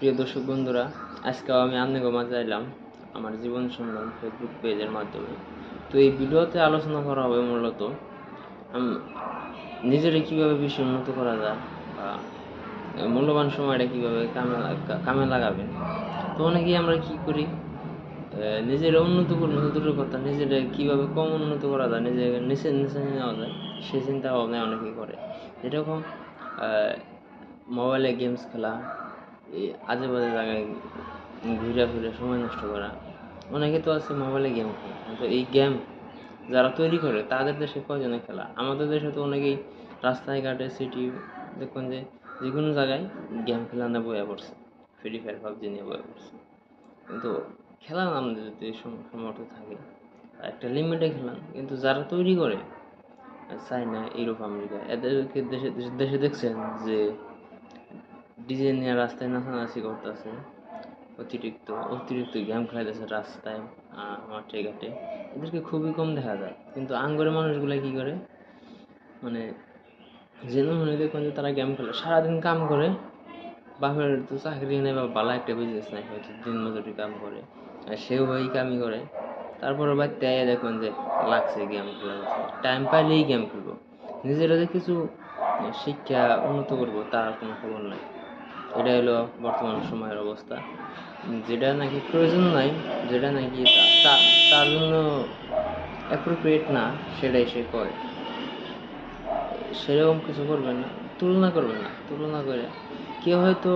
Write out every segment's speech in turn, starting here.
প্রিয় দর্শক বন্ধুরা, আজকেও আমি আপনাদের মাঝে এলাম আমার জীবন সন্ধান ফেসবুক পেজের মাধ্যমে। তো এই ভিডিওতে আলোচনা করা হবে মূলত নিজেরা কীভাবে বেশি উন্নত করা যায় বা মূল্যবান সময়টা কীভাবে কামে লাগাবেন। তো অনেকেই আমরা কী করি, নিজেরা উন্নত করবো দূরের কথা, নিজেরা কীভাবে কম উন্নত করা যায়, নিজেকে নিচে নেওয়া যায় সেই চিন্তা ভাবনায় অনেকেই করে। যেরকম মোবাইলে গেমস খেলা, এই আজে বাজে জায়গায় ঘুরে ফিরে সময় নষ্ট করা। অনেকে তো আছে মোবাইলে গেম খেলে, কিন্তু এই গেম যারা তৈরি করে তাদের দেশে কয়জনে খেলা? আমাদের দেশে তো অনেকেই রাস্তায় ঘাটে সিটি দেখুন যে কোনো জায়গায় গেম খেলা নিয়ে বয়ে পড়ছে, ফ্রি ফায়ার পাবজি নিয়ে বয়ে পড়ছে। কিন্তু খেলা আমাদের যদি সমর্থ থাকে একটা লিমিটে খেলান, কিন্তু যারা তৈরি করে চায়না, ইউরোপ, আমেরিকা, এদেরকে দেশে দেশে দেখছেন যে ডিজে নিয়ে রাস্তায় নাচানাচি করতেছে, অতিরিক্ত গেম খেলাইতেছে রাস্তায়, মাঠে ঘাটে। এদেরকে খুবই কম দেখা যায়। কিন্তু আঙ্গরের মানুষগুলো কি করে, মানে মনে দেখুন যে তারা গেম খেলে, সারাদিন কাম করে, বাপের তো চাকরি নেই বা ভালো একটা বিজনেস নাই, হয়তো দিন মজুরি কাম করে, আর সেও ওই কামই করে। তারপরে বাড়িতে আইয়া দেখুন যে লাগছে গেম খেলা, টাইম পাইলেই গেম খেলবো। নিজেরা যে কিছু শিক্ষা উন্নত করবো তার কোনো খবর নাই। এটা হলো বর্তমান সময়ের অবস্থা। যেটা নাকি প্রয়োজন নাই, যেটা নাকি তার জন্য অ্যাপ্রোপ্রিয়েট না, সেটাই সে করে। সেরকম কিছু করবেন না, তুলনা করবেন না। তুলনা করে কেউ হয়তো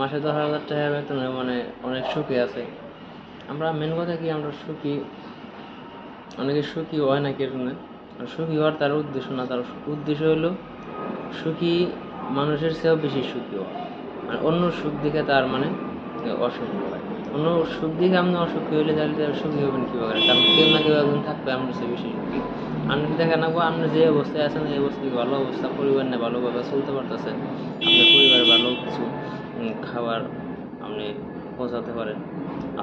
মাসে 10,000 টাকা বেতনে মানে অনেক সুখী আছে। আমরা মেন কথা কি, আমরা সুখী, অনেকে সুখী হয় না কেন? সুখী হওয়ার তার উদ্দেশ্য না, তার উদ্দেশ্য হলো সুখী মানুষের চেয়েও বেশি সুখী হওয়া। মানে অন্য সুখ দেখে তার অসুখী হয়। অন্য সুখ দেখে আপনি অসুখী হইলে তাহলে সুখী হবেন কীভাবে? কারণ কেউ না কেউ একজন থাকবে আপনার চেয়ে বেশি সুখী। আপনি দেখে নেবো আপনি যে অবস্থায় আছেন এই অবস্থায় ভালো অবস্থা, পরিবার নিয়ে ভালোভাবে চলতে পারতেছেন, আপনার পরিবারে ভালো কিছু খাবার আপনি পৌঁছাতে পারেন,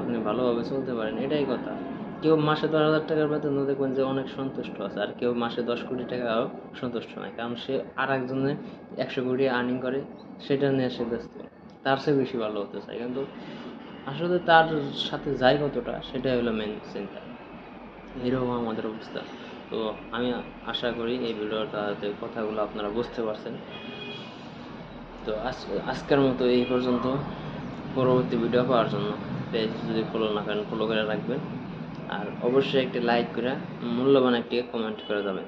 আপনি ভালোভাবে চলতে পারেন, এটাই কথা। কেউ মাসে 10,000 টাকার বেতনও দেখবেন যে অনেক সন্তুষ্ট আছে, আর কেউ মাসে 10 কোটি টাকাও সন্তুষ্ট নয়, কারণ সে আর একজনে 100 কোটি আর্নিং করে, সেটা নিয়ে সে ব্যস্ত, তার চেয়ে বেশি ভালো হতে চায়। কিন্তু আসলে তার সাথে যায় কতটা, সেটাই হলো মেন চিন্তা। এরকম আমাদের অবস্থা। তো আমি আশা করি এই ভিডিওটাতে কথাগুলো আপনারা বুঝতে পারছেন। তো আজকের মতো এই পর্যন্ত। পরবর্তী ভিডিও পাওয়ার জন্য পেজ যদি ফলো না করেন, ফলো করে রাখবেন, আর অবশ্যই একটি লাইক করে মূল্যবান একটি কমেন্ট করে যাবেন।